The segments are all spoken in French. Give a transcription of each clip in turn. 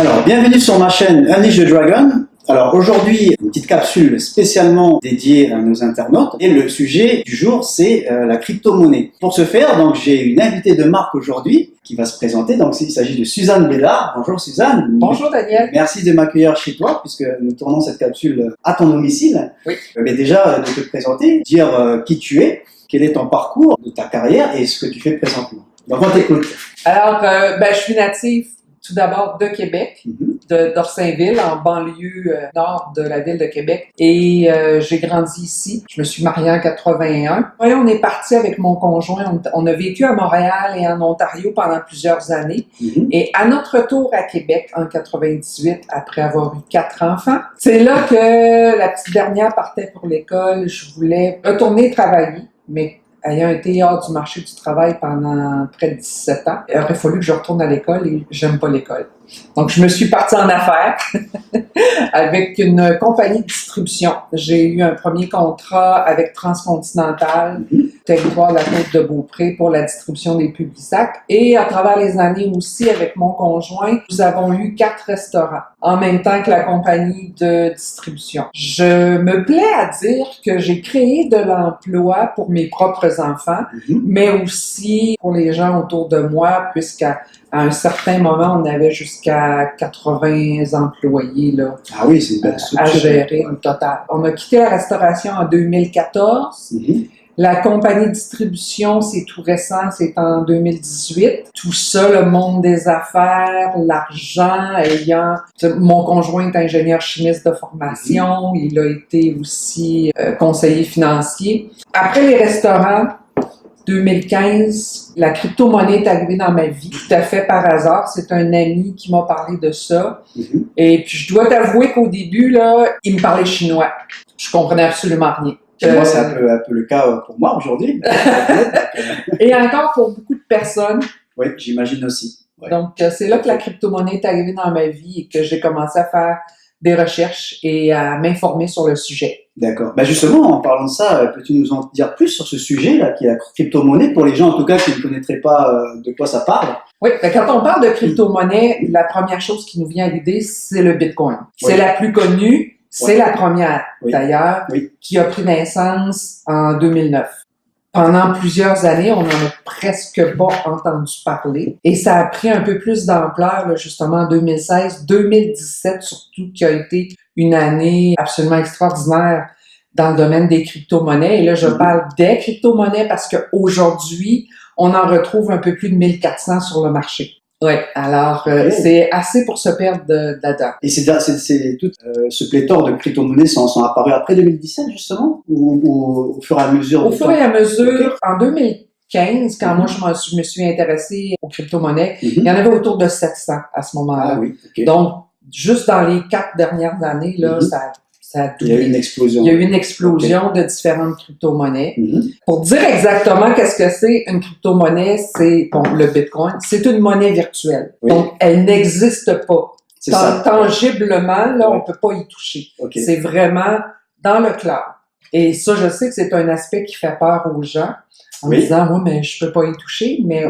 Alors, bienvenue sur ma chaîne Unleash the Dragon. Alors aujourd'hui, une petite capsule spécialement dédiée à nos internautes. Et le sujet du jour, c'est la crypto-monnaie. Pour ce faire, donc j'ai une invitée de marque aujourd'hui qui va se présenter. Donc il s'agit de Suzanne Bédard. Bonjour Suzanne. Bonjour Daniel. Merci de m'accueillir chez toi puisque nous tournons cette capsule à ton domicile. Oui. Mais déjà, de te présenter, dire qui tu es, quel est ton parcours de ta carrière et ce que tu fais présentement. Donc on t'écoute. Alors, je suis native tout d'abord de Québec, d'Orsainville, en banlieue nord de la ville de Québec. Et j'ai grandi ici. Je me suis mariée en 81. Et on est parti avec mon conjoint. On a vécu à Montréal et en Ontario pendant plusieurs années. Et à notre retour à Québec en 98, après avoir eu 4 enfants, c'est là que la petite dernière partait pour l'école. Je voulais retourner travailler, mais ayant été hors du marché du travail pendant près de 17 ans, il aurait fallu que je retourne à l'école et j'aime pas l'école. Donc, je me suis partie en affaires avec une compagnie de distribution. J'ai eu un premier contrat avec Transcontinental, territoire de la Côte-de-Beaupré, pour la distribution des Publisac. Et à travers les années aussi, avec mon conjoint, nous avons eu 4 restaurants en même temps que la compagnie de distribution. Je me plais à dire que j'ai créé de l'emploi pour mes propres enfants, mais aussi pour les gens autour de moi, puisqu'à un certain moment, on avait jusqu'à 80 employés là, C'est une belle à gérer au total. On a quitté la restauration en 2014. La compagnie de distribution, c'est tout récent, c'est en 2018. Tout ça, le monde des affaires, l'argent, ayant... Mon conjoint est ingénieur chimiste de formation, il a été aussi conseiller financier. Après les restaurants, 2015, la crypto-monnaie est arrivée dans ma vie, tout à fait par hasard. C'est un ami qui m'a parlé de ça. Et puis, je dois t'avouer qu'au début, là, il me parlait chinois. Je comprenais absolument rien. Moi, c'est un peu le cas pour moi aujourd'hui. Et encore pour beaucoup de personnes. Oui, j'imagine aussi. Ouais. Donc, c'est là que la crypto-monnaie est arrivée dans ma vie et que j'ai commencé à faire des recherches et à m'informer sur le sujet. D'accord. Justement, en parlant de ça, peux-tu nous en dire plus sur ce sujet-là, qui est la crypto-monnaie, pour les gens en tout cas qui ne connaîtraient pas de quoi ça parle? Oui, quand on parle de crypto-monnaie, la première chose qui nous vient à l'idée, c'est le Bitcoin. C'est la plus connue, c'est la première d'ailleurs, qui a pris naissance en 2009. Pendant plusieurs années, on n'en a presque pas entendu parler. Et ça a pris un peu plus d'ampleur, là, justement, en 2016, 2017 surtout, qui a été une année absolument extraordinaire dans le domaine des crypto-monnaies. Et là, je parle des crypto-monnaies parce qu'aujourd'hui, on en retrouve un peu plus de 1400 sur le marché. Oui, alors c'est assez pour se perdre là-dedans. Et tout ce pléthore de crypto-monnaies sont apparus après 2017 justement, ou au fur et à mesure? Au fur et à mesure, en 2015, quand moi je me suis intéressée aux crypto-monnaies, il y en avait autour de 700 à ce moment-là. Donc, juste dans les 4 dernières années, là, ça a il y a eu une explosion. Il y a eu une explosion de différentes crypto-monnaies. Pour dire exactement qu'est-ce que c'est une crypto-monnaie, c'est le Bitcoin. C'est une monnaie virtuelle. Donc, elle n'existe pas. Tangiblement, là, on peut pas y toucher. C'est vraiment dans le cloud. Et ça, je sais que c'est un aspect qui fait peur aux gens en disant, oui, mais je peux pas y toucher, mais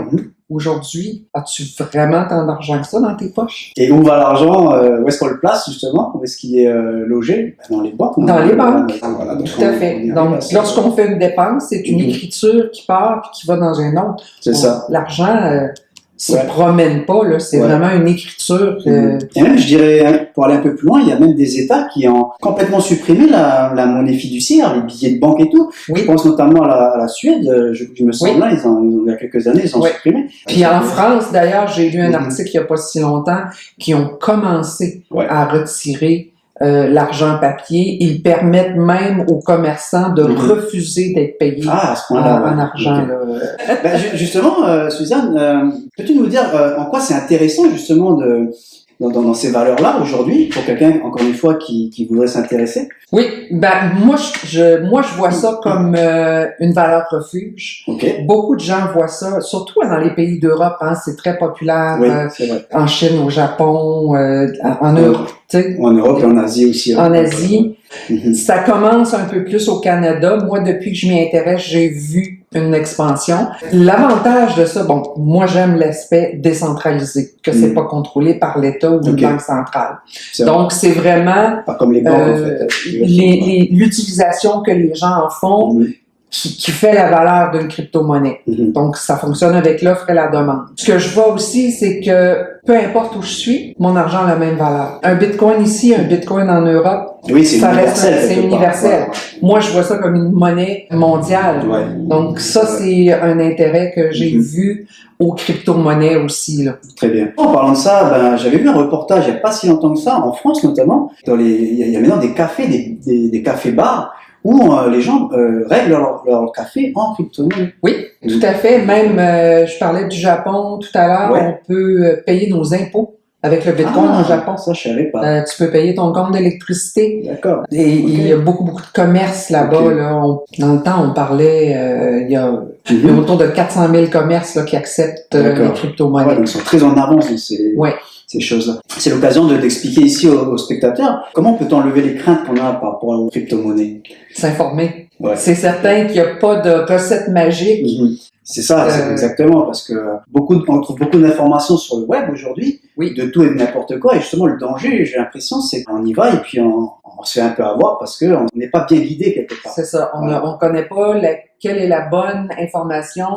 aujourd'hui, as-tu vraiment tant d'argent que ça dans tes poches? Et où va l'argent? Où est-ce qu'on le place, justement? Où est-ce qu'il est logé? Dans les banques. Dans les banques. Tout à fait. Donc, lorsqu'on fait une dépense, c'est une écriture qui part et qui va dans un autre. C'est ça. L'argent se promène pas, là. C'est vraiment une écriture. Et même, je dirais, pour aller un peu plus loin, il y a même des États qui ont complètement supprimé la monnaie fiduciaire, les billets de banque et tout. Je pense notamment à la Suède, je me semble là, il y a quelques années, ils ont supprimé. Puis en France, d'ailleurs, j'ai lu un article il n'y a pas si longtemps qui ont commencé à retirer l'argent papier. Ils permettent même aux commerçants de refuser d'être payés en argent. Justement, Suzanne, peux-tu nous dire en quoi c'est intéressant justement dans ces valeurs-là aujourd'hui pour quelqu'un, encore une fois, qui voudrait s'intéresser? Oui, moi je vois ça comme une valeur refuge. Beaucoup de gens voient ça, surtout dans les pays d'Europe, c'est très populaire. En Chine, au Japon, en Europe. En Europe et en Asie aussi. En Asie. Ça commence un peu plus au Canada. Moi, depuis que je m'y intéresse, j'ai vu une expansion. L'avantage de ça, bon, moi j'aime l'aspect décentralisé, que c'est pas contrôlé par l'État ou une banque centrale. Donc c'est vraiment pas comme les banques en fait. L'utilisation que les gens en font qui fait la valeur d'une crypto-monnaie. Donc ça fonctionne avec l'offre et la demande. Ce que je vois aussi, c'est que peu importe où je suis, mon argent a la même valeur. Un bitcoin ici, un bitcoin en Europe, oui, c'est universel. C'est universel. Moi, je vois ça comme une monnaie mondiale. Ouais. Donc ça, c'est un intérêt que j'ai vu aux crypto-monnaies aussi. Là. Très bien. En parlant de ça, j'avais vu un reportage il n'y a pas si longtemps que ça, en France notamment. Il y a maintenant des cafés, des cafés-bars où les gens règlent leur café en crypto-monnaie. Oui, tout à fait. Même, je parlais du Japon tout à l'heure, on peut payer nos impôts avec le bitcoin au Japon. Ça, je savais pas. Tu peux payer ton compte d'électricité. D'accord. Et il y a beaucoup de commerces là-bas. Là. Dans le temps, on parlait, il y a autour de 400 000 commerces là, qui acceptent les crypto-monnaies. Ouais, donc ils sont très en avance dans ces choses-là. C'est l'occasion d'expliquer ici aux spectateurs comment peut-on enlever les craintes qu'on a par rapport aux crypto-monnaies. S'informer. Ouais. C'est certain qu'il n'y a pas de recette magique. C'est ça, c'est exactement, parce que on trouve beaucoup d'informations sur le web aujourd'hui, de tout et de n'importe quoi, et justement le danger, j'ai l'impression, c'est qu'on y va et puis on se fait un peu avoir parce qu'on n'est pas bien guidé quelque part. C'est ça, on connaît pas quelle est la bonne information,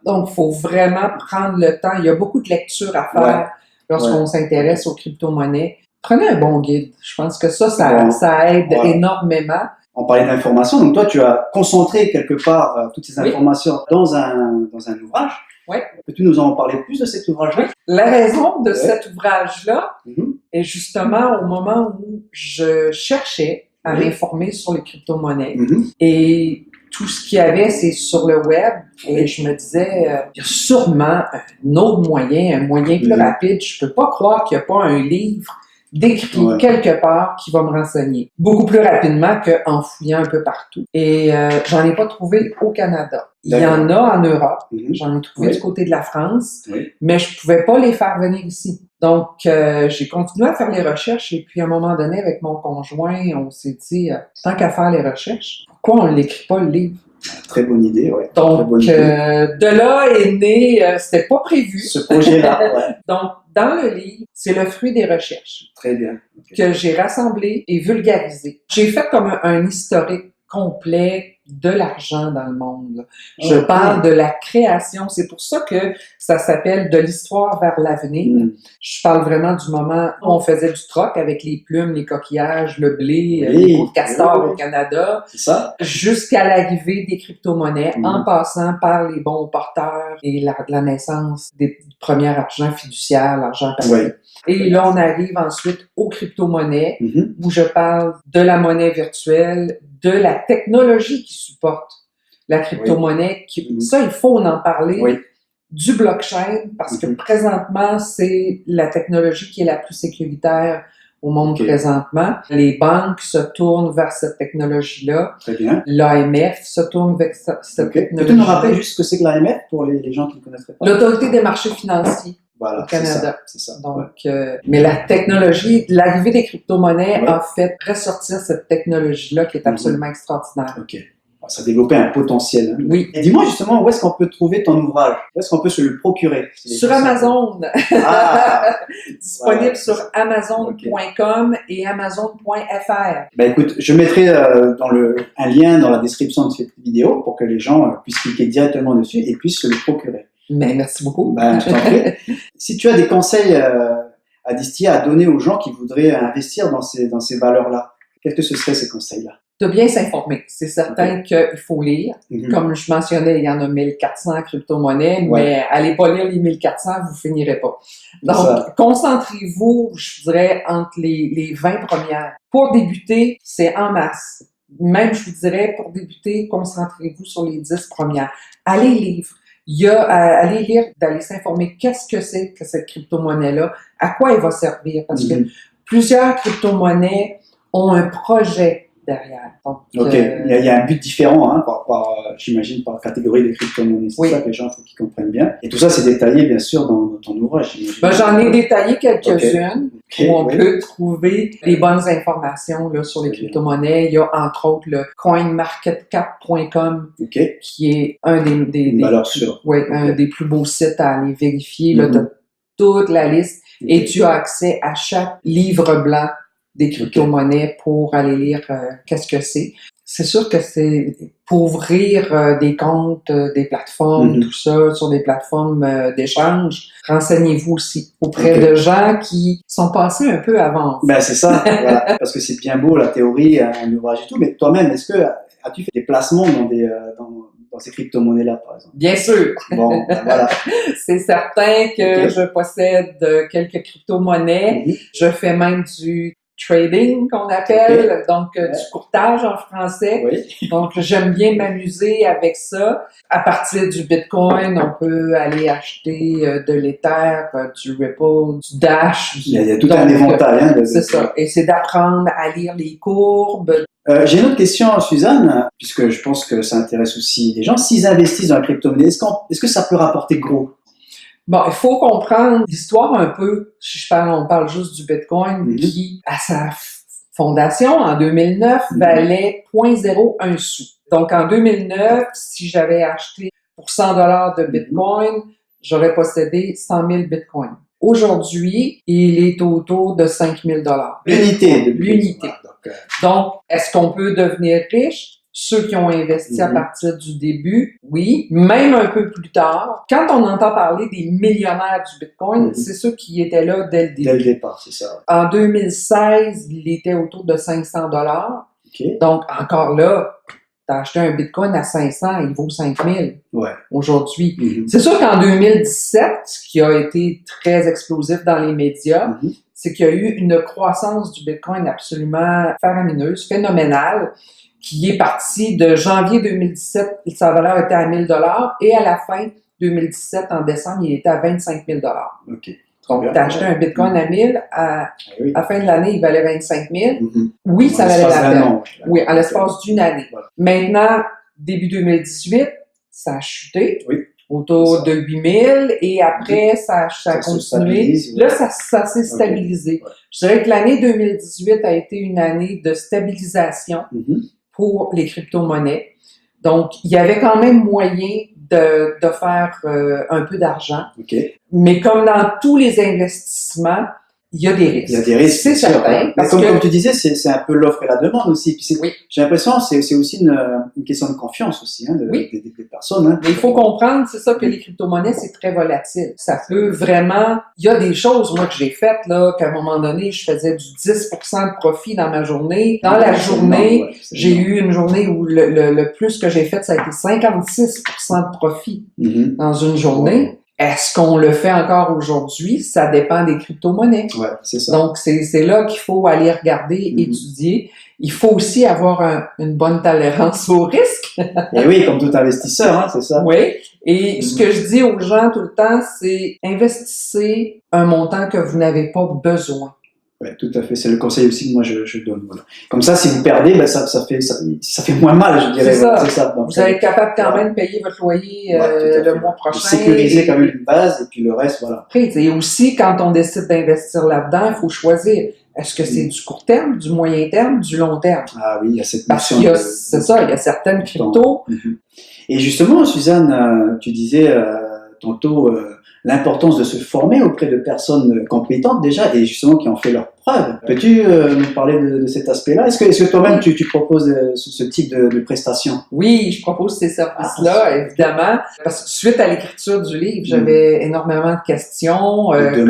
donc il faut vraiment prendre le temps, il y a beaucoup de lectures à faire lorsqu'on s'intéresse aux crypto-monnaies. Prenez un bon guide, je pense que ça aide énormément. On parlait d'informations, donc toi tu as concentré quelque part toutes ces informations dans un ouvrage. Oui. Peux-tu nous en parler plus de cet ouvrage-là? La raison de cet ouvrage-là est justement au moment où je cherchais à m'informer sur les crypto-monnaies et tout ce qu'il y avait, c'est sur le web et je me disais, il y a sûrement un autre moyen, un moyen plus rapide. Je peux pas croire qu'il n'y a pas un livre d'écrit quelque part qui va me renseigner beaucoup plus rapidement qu'en fouillant un peu partout. Et j'en ai pas trouvé au Canada. Il y en a en Europe. J'en ai trouvé du côté de la France, mais je pouvais pas les faire venir ici. Donc, j'ai continué à faire les recherches et puis à un moment donné, avec mon conjoint, on s'est dit, tant qu'à faire les recherches, pourquoi on l'écrit pas le livre? Très bonne idée, oui. Donc, de là est né, c'était pas prévu. Ce projet-là, Donc, dans le livre, c'est le fruit des recherches. Très bien. Que j'ai rassemblé et vulgarisé. J'ai fait comme un historique complet de l'argent dans le monde. Je parle de la création. C'est pour ça que ça s'appelle De l'histoire vers l'avenir. Je parle vraiment du moment où on faisait du troc avec les plumes, les coquillages, le blé, les peaux de castor au Canada, jusqu'à l'arrivée des crypto-monnaies, en passant par les bons porteurs et la naissance des premiers argents fiduciaires, l'argent papier. Et là, on arrive ensuite aux crypto-monnaies, où je parle de la monnaie virtuelle, de la technologie qui supporte la crypto-monnaie. Ça, il faut en parler. Du blockchain, parce que présentement, c'est la technologie qui est la plus sécuritaire au monde présentement. Les banques se tournent vers cette technologie-là. Très bien. L'AMF se tourne vers cette technologie. Peux-tu nous rappeler juste ce que c'est que l'AMF pour les gens qui ne connaisseraient pas? L'Autorité des marchés financiers. Voilà, au Canada. C'est ça. Donc, mais la technologie, l'arrivée des crypto-monnaies a fait ressortir cette technologie-là qui est absolument extraordinaire. OK. Ça a développé un potentiel. Hein. Oui. Et dis-moi justement, où est-ce qu'on peut trouver ton ouvrage? Où est-ce qu'on peut se le procurer? Sur Amazon. Disponible sur Amazon.com et Amazon.fr. Ben écoute, je mettrai un lien dans la description de cette vidéo pour que les gens puissent cliquer directement dessus et puissent se le procurer. Mais merci beaucoup. Ben, je t'en prie. Si tu as des conseils à distiller, à donner aux gens qui voudraient investir dans ces valeurs-là, quels que ce seraient ces conseils-là? De bien s'informer. C'est certain qu'il faut lire. Comme je mentionnais, il y en a 1400 crypto-monnaies, mais allez pas lire les 1400, vous finirez pas. Donc, concentrez-vous, je dirais, entre les 20 premières. Pour débuter, c'est en masse. Même, je vous dirais, pour débuter, concentrez-vous sur les 10 premières. Allez lire. Il y a à aller lire, d'aller s'informer qu'est-ce que c'est que cette crypto-monnaie-là, à quoi elle va servir, parce que plusieurs crypto-monnaies ont un projet derrière. Donc, il y a un but différent, hein, j'imagine, par catégorie de crypto-monnaies. C'est ça que les gens, faut qu'ils comprennent bien. Et tout ça, c'est détaillé, bien sûr, dans ton ouvrage. J'en ai détaillé quelques-unes. où on peut trouver les bonnes informations là, sur les crypto-monnaies. Il y a entre autres le coinmarketcap.com qui est un des plus beaux sites à aller vérifier. Là, t'as toute la liste et tu as accès à chaque livre blanc des crypto-monnaies pour aller lire qu'est-ce que c'est. C'est sûr que c'est pour ouvrir des comptes, des plateformes, tout ça, sur des plateformes d'échange. Renseignez-vous aussi auprès de gens qui sont passés un peu avant. Ben c'est ça, voilà. Parce que c'est bien beau la théorie, un ouvrage et tout, mais toi-même, as-tu fait des placements dans ces crypto-monnaies-là, par exemple? Bien sûr. Bon, ben voilà. C'est certain que je possède quelques crypto-monnaies. Je fais même du trading qu'on appelle, donc du courtage en français. Donc j'aime bien m'amuser avec ça. À partir du Bitcoin, on peut aller acheter de l'Ether, du Ripple, du Dash. Il y a tout un éventail. C'est ça. Et c'est d'apprendre à lire les courbes. J'ai une autre question, Suzanne, puisque je pense que ça intéresse aussi les gens. S'ils investissent dans la crypto-monnaie, est-ce que ça peut rapporter gros? Bon, il faut comprendre l'histoire un peu. On parle juste du Bitcoin qui, à sa fondation, en 2009, valait 0,01 sou. Donc, en 2009, si j'avais acheté pour 100 $ de Bitcoin, j'aurais possédé 100 000 Bitcoins. Aujourd'hui, il est autour de 5 000 $. L'unité. Donc, est-ce qu'on peut devenir riche? Ceux qui ont investi à partir du début, oui, même un peu plus tard. Quand on entend parler des millionnaires du Bitcoin, c'est ceux qui étaient là dès le début. Dès le départ, c'est ça. En 2016, il était autour de 500 $. Donc, encore là, t'as acheté un Bitcoin à 500, il vaut 5000 aujourd'hui. C'est sûr qu'en 2017, ce qui a été très explosif dans les médias, c'est qu'il y a eu une croissance du Bitcoin absolument faramineuse, phénoménale, qui est parti de janvier 2017, sa valeur était à 1000 $ et à la fin 2017, en décembre, il était à 25 000 $. Donc, tu as acheté un Bitcoin à 1000, à la fin de l'année, il valait 25 000. Oui, ça valait la peine. Oui, à l'espace d'une année. Maintenant, début 2018, ça a chuté autour de 8 000 et après, ça a continué. Là, ça s'est stabilisé. Je dirais que l'année 2018 a été une année de stabilisation pour les crypto-monnaies. Donc, il y avait quand même moyen de faire un peu d'argent. Mais comme dans tous les investissements, il y a des risques. Il y a des risques, c'est certain. Parce que, comme tu disais, c'est un peu l'offre et la demande aussi. Puis j'ai l'impression que c'est aussi une question de confiance aussi des personnes. Mais il faut comprendre, c'est ça que les crypto-monnaies, c'est très volatile. Ça peut vraiment... Il y a des choses, moi, que j'ai faites, là, qu'à un moment donné, je faisais du 10% de profit dans ma journée. Dans la journée, j'ai eu une journée où le plus que j'ai fait, ça a été 56% de profit dans une journée. Est-ce qu'on le fait encore aujourd'hui? Ça dépend des crypto-monnaies. C'est ça. Donc, c'est là qu'il faut aller regarder, étudier. Il faut aussi avoir une bonne tolérance au risque. Et oui, comme tout investisseur, c'est ça. Oui. Et ce que je dis aux gens tout le temps, c'est investissez un montant que vous n'avez pas besoin. Oui, tout à fait. C'est le conseil aussi que moi je donne. Comme ça, si vous perdez, ça fait moins mal, je dirais. C'est ça. Donc, vous allez être capable quand même de payer votre loyer le mois prochain. Sécuriser quand même une base et puis le reste, Après, et aussi, quand on décide d'investir là-dedans, il faut choisir. Est-ce que c'est du court terme, du moyen terme, du long terme? Ah oui, il y a cette notion. C'est ça, il y a certaines cryptos. Et justement, Suzanne, tu disais tantôt l'importance de se former auprès de personnes compétentes déjà et justement qui ont fait leurs preuves. Peux-tu nous parler de cet aspect-là? Est-ce que toi-même tu proposes ce type de prestations? Oui, je propose ces services-là, évidemment, parce que suite à l'écriture du livre, j'avais énormément de questions, des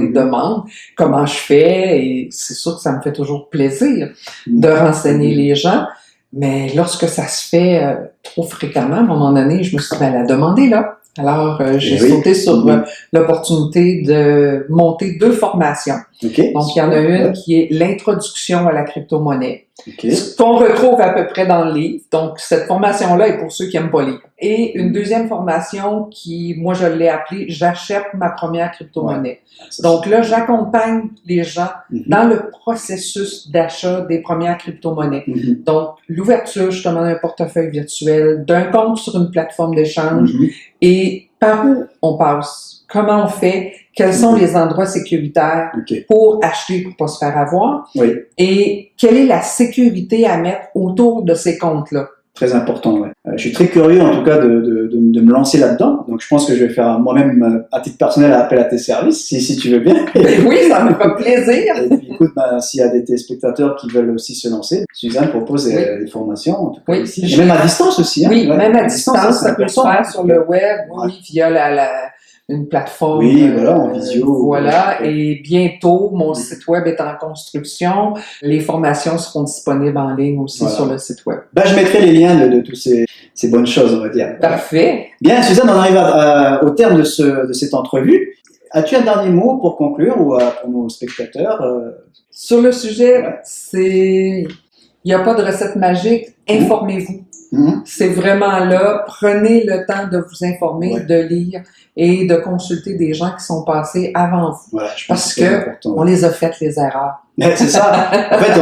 demandes, comment je fais, et c'est sûr que ça me fait toujours plaisir de renseigner les gens. Mais lorsque ça se fait trop fréquemment, à un moment donné, je me suis dit, la demande est là. Alors, j'ai sauté sur l'opportunité de monter 2 formations. Donc, il y en a une qui est l'introduction à la crypto-monnaie, ce qu'on retrouve à peu près dans le livre. Donc, cette formation-là est pour ceux qui n'aiment pas lire. Et une deuxième formation qui, moi, je l'ai appelée « J'achète ma première crypto-monnaie ». Donc là, j'accompagne les gens dans le processus d'achat des premières crypto-monnaies. Donc, l'ouverture, justement, d'un portefeuille virtuel, d'un compte sur une plateforme d'échange et par où on passe. comment on fait, quels sont les endroits sécuritaires pour acheter, pour pas se faire avoir, et quelle est la sécurité à mettre autour de ces comptes-là. Très important, ouais. Je suis très curieux, en tout cas, de me lancer là-dedans. Donc, je pense que je vais faire moi-même, à titre personnel, appel à tes services, si tu veux bien. Oui, ça me fait plaisir. Et puis, écoute, s'il y a des téléspectateurs qui veulent aussi se lancer, Suzanne propose des formations, en tout cas ici. Et même à distance aussi. Oui, même à distance, ça peut se faire sur le web, via une plateforme. Oui, voilà, en visio. Voilà, et bientôt, mon site web est en construction. Les formations seront disponibles en ligne aussi sur le site web. Je mettrai les liens de toutes ces bonnes choses, on va dire. Parfait. Bien, Suzanne, on arrive au terme de cette entrevue. As-tu un dernier mot pour conclure ou pour nos spectateurs? Sur le sujet, il n'y a pas de recette magique. Informez-vous. C'est vraiment là. Prenez le temps de vous informer, de lire et de consulter des gens qui sont passés avant vous. Voilà, parce qu'on les a faites, les erreurs. C'est ça. En fait,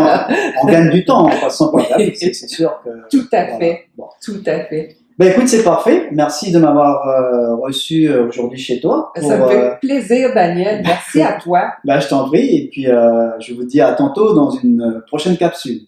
on gagne du temps en passant par là. C'est sûr que... Tout à fait. Bon. Tout à fait. Écoute, c'est parfait. Merci de m'avoir reçu aujourd'hui chez toi. Ça me fait plaisir, Daniel. Merci à toi. Je t'en prie. Et puis, je vous dis à tantôt dans une prochaine capsule.